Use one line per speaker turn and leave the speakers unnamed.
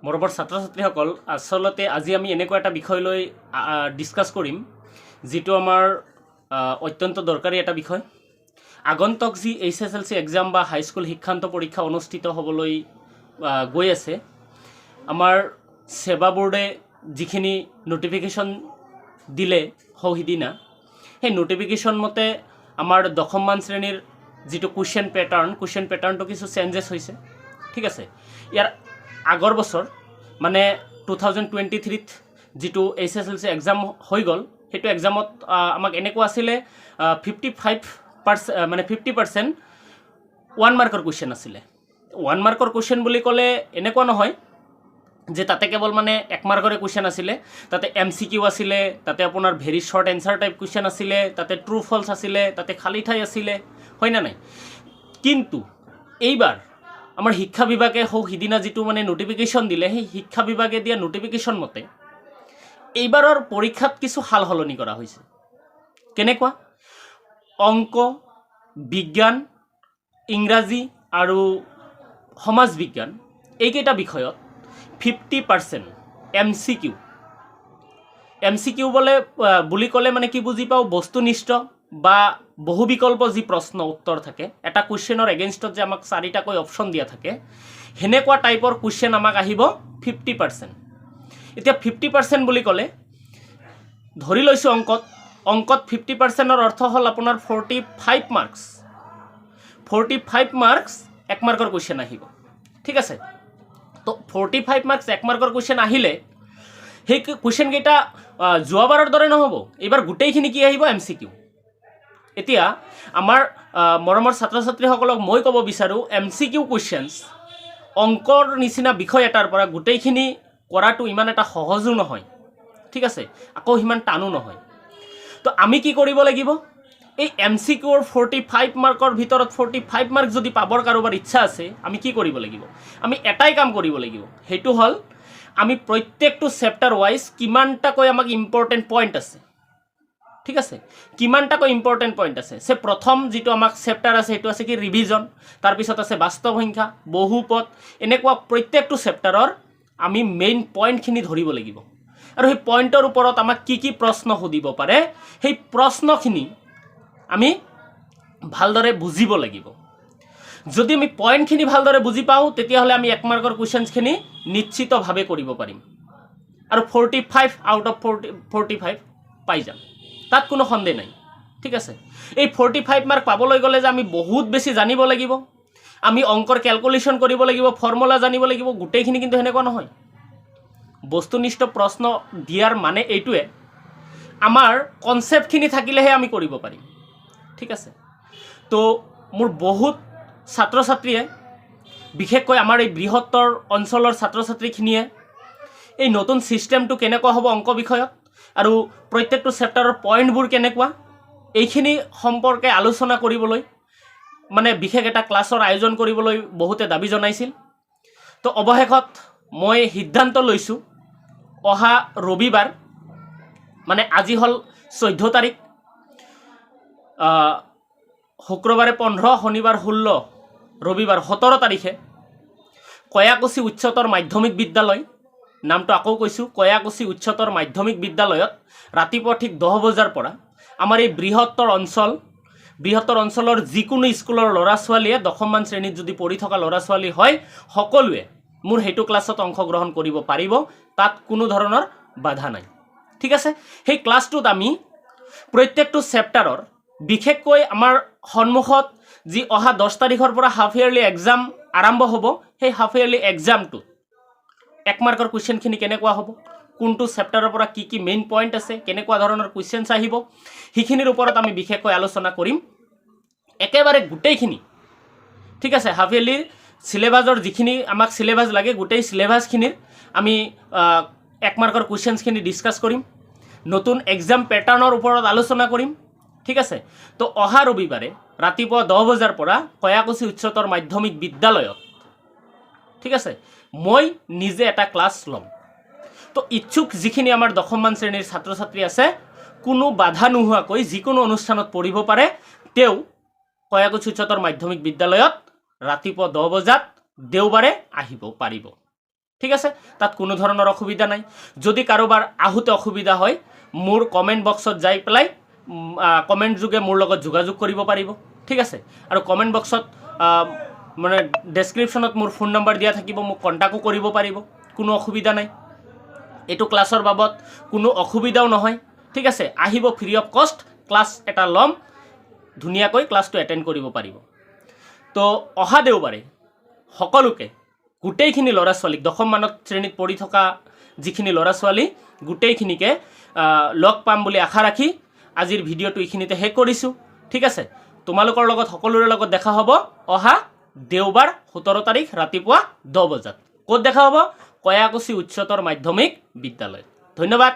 মৰমৰ ছাত্ৰ ছাত্ৰীসকল, আচলতে আজি আমি এনেকুৱা এটা বিষয় লৈ ডিছকাছ কৰিম যিটো আমাৰ অত্যন্ত দৰকাৰী এটা বিষয়। আগন্তুক যি H.S.L.C এক্সাম বা হাইস্কুল শিক্ষান্ত পৰীক্ষা অনুষ্ঠিত হ'বলৈ গৈ আছে, আমাৰ সেৱা বোৰ্ডে যিখিনি নটিফিকেশ্যন দিলে সিদিনা, সেই নটিফিকেশ্যন মতে আমাৰ 10মান শ্ৰেণীৰ যিটো কুৱেশ্যন পেটাৰ্ণটো কিছু চেঞ্জেছ হৈছে। ঠিক আছে, ইয়াৰ আগৰ বছৰ মানে 2023ত যিটো H.S.L.C এক্সাম হৈ গ'ল, সেইটো এক্সামত আমাক এনেকুৱা আছিলে 55% মানে 50% 1 মাৰ্কৰ কুৱেশ্যন আছিলে। 1 মাৰ্কৰ কুৱেশ্যন বুলি ক'লে এনেকুৱা নহয় যে তাতে কেৱল মানে 1 মাৰ্কৰে কুৱেশ্যন আছিলে, তাতে MCQ আছিলে, তাতে আপোনাৰ very short answer type question আছিলে, তাতে ট্ৰু ফলছ আছিলে, তাতে খালী ঠাই আছিলে, হয় না নাই? কিন্তু এইবাৰ আমাৰ শিক্ষা বিভাগে সিদিনা যিটো মানে নটিফিকেশ্যন দিলে, সেই শিক্ষা বিভাগে দিয়া নটিফিকেশ্যন মতে এইবাৰৰ পৰীক্ষাত কিছু সাল সলনি কৰা হৈছে। কেনেকুৱা? অংক, বিজ্ঞান, ইংৰাজী আৰু সমাজ বিজ্ঞান এইকেইটা বিষয়ত 50% MCQ বুলি ক'লে মানে কি বুজি পাওঁ, বস্তুনিষ্ঠ বা বহু বিকল্প যি প্ৰশ্ন উত্তৰ থাকে, এটা কুৱেশ্যনৰ এগেইনষ্টত যে আমাক 4টাকৈ অপশ্যন দিয়া থাকে, সেনেকুৱা টাইপৰ কুৱেশ্যন আমাক আহিব 50%। এতিয়া 50% বুলি ক'লে ধৰি লৈছোঁ অংকত 50%ৰ অৰ্থ হ'ল আপোনাৰ 45 মাৰ্কছ। 45 মাৰ্কছ 1 মাৰ্কৰ কুৱেশ্যন আহিব। ঠিক আছে, তো 45 মাৰ্কছ 1 মাৰ্কৰ কুৱেশ্যন আহিলে সেই কুৱেশ্যনকেইটা যোৱাবাৰৰ দৰে নহ'ব, এইবাৰ গোটেইখিনি কি আহিব? MCQ। এতিয়া আমাৰ মৰমৰ ছাত্ৰ ছাত্ৰীসকলক মই ক'ব বিচাৰোঁ, MCQ কুৱেশ্যনছ অংকৰ নিচিনা বিষয় এটাৰ পৰা গোটেইখিনি কৰাটো ইমান এটা সহজো নহয়। ঠিক আছে, আকৌ সিমান টানো নহয়। তো আমি কি কৰিব লাগিব? এই MCQৰ 45 মাৰ্কৰ ভিতৰত 45 মাৰ্ক যদি পাবৰ কাৰোবাৰ ইচ্ছা আছে, আমি কি কৰিব লাগিব? আমি এটাই কাম কৰিব লাগিব, সেইটো হ'ল আমি প্ৰত্যেকটো চেপ্টাৰ ৱাইজ কিমানটাকৈ আমাক ইম্পৰ্টেণ্ট পইণ্ট আছে, ঠিক আছে, কিমানটাকৈ ইম্পৰ্টেণ্ট পইণ্ট আছে। প্ৰথম যিটো আমাক চেপ্টাৰ আছে সেইটো আছে কি? ৰিভিজন। তাৰপিছত আছে বাস্তৱ সংখ্যা, বহুপদ, এনেকুৱা প্ৰত্যেকটো চেপ্টাৰৰ আমি মেইন পইণ্টখিনি ধৰিব লাগিব। আৰু সেই পইণ্টৰ ওপৰত আমাক কি কি প্ৰশ্ন সুধিব পাৰে, সেই প্ৰশ্নখিনি আমি ভালদৰে বুজিব লাগিব। যদি আমি পইণ্টখিনি ভালদৰে বুজি পাওঁ, তেতিয়াহ'লে আমি 1 মাৰ্কৰ কুৱেশ্যনছখিনি নিশ্চিতভাৱে কৰিব পাৰিম আৰু 45 আউট অফ 45 পাই যাম, তাত কোনো সন্দেহ নাই। ঠিক আছে, এই 45 মাৰ্ক পাবলৈ গ'লে যে আমি বহুত বেছি জানিব লাগিব, আমি অংকৰ কেলকুলেশ্যন কৰিব লাগিব, ফৰ্মুলা জানিব লাগিব, গোটেইখিনি কিন্তু সেনেকুৱা নহয়। বস্তুনিষ্ঠ প্ৰশ্ন দিয়াৰ মানে এইটোৱে, আমাৰ কনচেপ্টখিনি থাকিলেহে আমি কৰিব পাৰিম। ঠিক আছে, তো মোৰ বহুত ছাত্ৰ ছাত্ৰীয়ে, বিশেষকৈ আমাৰ এই বৃহত্তৰ অঞ্চলৰ ছাত্ৰ ছাত্ৰীখিনিয়ে এই নতুন ছিষ্টেমটো কেনেকুৱা হ'ব অংক বিষয়ত আৰু প্ৰত্যেকটো চেপ্টাৰৰ পইণ্টবোৰ কেনেকুৱা, এইখিনি সম্পৰ্কে আলোচনা কৰিবলৈ মানে বিশেষ এটা ক্লাছৰ আয়োজন কৰিবলৈ বহুতে দাবী জনাইছিল। তো অৱশেষত মই সিদ্ধান্ত লৈছোঁ, অহা ৰবিবাৰ মানে আজি হ'ল 14 তাৰিখ, শুক্ৰবাৰে 15, শনিবাৰ 16, ৰবিবাৰ 17 তাৰিখে কয়াকুছি উচ্চতৰ মাধ্যমিক বিদ্যালয়, নামটো আকৌ কৈছোঁ, কয়াকুছি উচ্চতৰ মাধ্যমিক বিদ্যালয়ত ৰাতিপুৱা ঠিক 10 বজাৰ পৰা আমাৰ এই বৃহত্তৰ অঞ্চলৰ যিকোনো স্কুলৰ ল'ৰা ছোৱালীয়ে 10মান শ্ৰেণীত যদি পঢ়ি থকা ল'ৰা ছোৱালী হয়, সকলোৱে মোৰ সেইটো ক্লাছত অংশগ্ৰহণ কৰিব পাৰিব, তাত কোনো ধৰণৰ বাধা নাই। ঠিক আছে, সেই ক্লাছটোত আমি প্ৰত্যেকটো চেপ্টাৰৰ, বিশেষকৈ আমাৰ সন্মুখত যি অহা 10 তাৰিখৰ পৰা হাফ ইয়াৰলি এক্সাম আৰম্ভ হ'ব, সেই হাফ ইয়াৰলি এক্সামটোত 1 মাৰ্কৰ কুৱেশ্যনখিনি কেনেকুৱা হ'ব, কোনটো চেপ্টাৰৰ পৰা কি কি মেইন পইণ্ট আছে, কেনেকুৱা ধৰণৰ কুৱেশ্যনছ আহিব, সেইখিনিৰ ওপৰত আমি বিশেষকৈ আলোচনা কৰিম একেবাৰে গোটেইখিনি। ঠিক আছে, হাফ ইয়াৰলিৰ চিলেবাছৰ যিখিনি আমাক চিলেবাছ লাগে, গোটেই চিলেবাছখিনিৰ আমি 1 মাৰ্কৰ কুৱেশ্যনছখিনি ডিছকাছ কৰিম, নতুন এক্সাম পেটাৰ্ণৰ ওপৰত আলোচনা কৰিম। ঠিক আছে, তো অহা ৰবিবাৰে ৰাতিপুৱা 10 বজাৰ পৰা কয়াকুছি উচ্চতৰ মাধ্যমিক বিদ্যালয়ত, ঠিক আছে, মই নিজে এটা ক্লাছ ল'ম। তো ইচ্ছুক যিখিনি আমাৰ 10মান শ্ৰেণীৰ ছাত্ৰ ছাত্ৰী আছে, কোনো বাধা নোহোৱাকৈ যিকোনো অনুষ্ঠানত পঢ়িব পাৰে, তেওঁ কয়াকুছি উচ্চতৰ মাধ্যমিক বিদ্যালয়ত ৰাতিপুৱা 10 বজাত দেওবাৰে আহিব পাৰিব। ঠিক আছে, তাত কোনো ধৰণৰ অসুবিধা নাই। যদি কাৰোবাৰ আহোঁতে অসুবিধা হয় মোৰ কমেণ্ট বক্সত যাই পেলাই কমেণ্ট যোগে মোৰ লগত যোগাযোগ কৰিব পাৰিব। ঠিক আছে, আৰু কমেণ্ট বক্সত মানে ডেছক্ৰিপশ্যনত মোৰ ফোন নম্বৰ দিয়া থাকিব, মোক কণ্টেক্টো কৰিব পাৰিব, কোনো অসুবিধা নাই। এইটো ক্লাছৰ বাবদ কোনো অসুবিধাও নহয়। ঠিক আছে, আহিব ফ্ৰী অফ কষ্ট, ক্লাছ এটা ল'ম, ধুনীয়াকৈ ক্লাছটো এটেণ্ড কৰিব পাৰিব। তো অহা দেওবাৰে সকলোকে গোটেইখিনি ল'ৰা ছোৱালীক 10ম মানত শ্ৰেণীত পঢ়ি থকা যিখিনি ল'ৰা ছোৱালী গোটেইখিনিকে লগ পাম বুলি আশা ৰাখি আজিৰ ভিডিঅ'টো এইখিনিতে শেষ কৰিছোঁ। ঠিক আছে, তোমালোকৰ লগত সকলোৰে লগত দেখা হ'ব অহা দেওবাৰ 17 তাৰিখ ৰাতিপুৱা 10 বজাত। ক'ত দেখা হ'ব? কয়াকুছি উচ্চতৰ মাধ্যমিক বিদ্যালয়। ধন্যবাদ।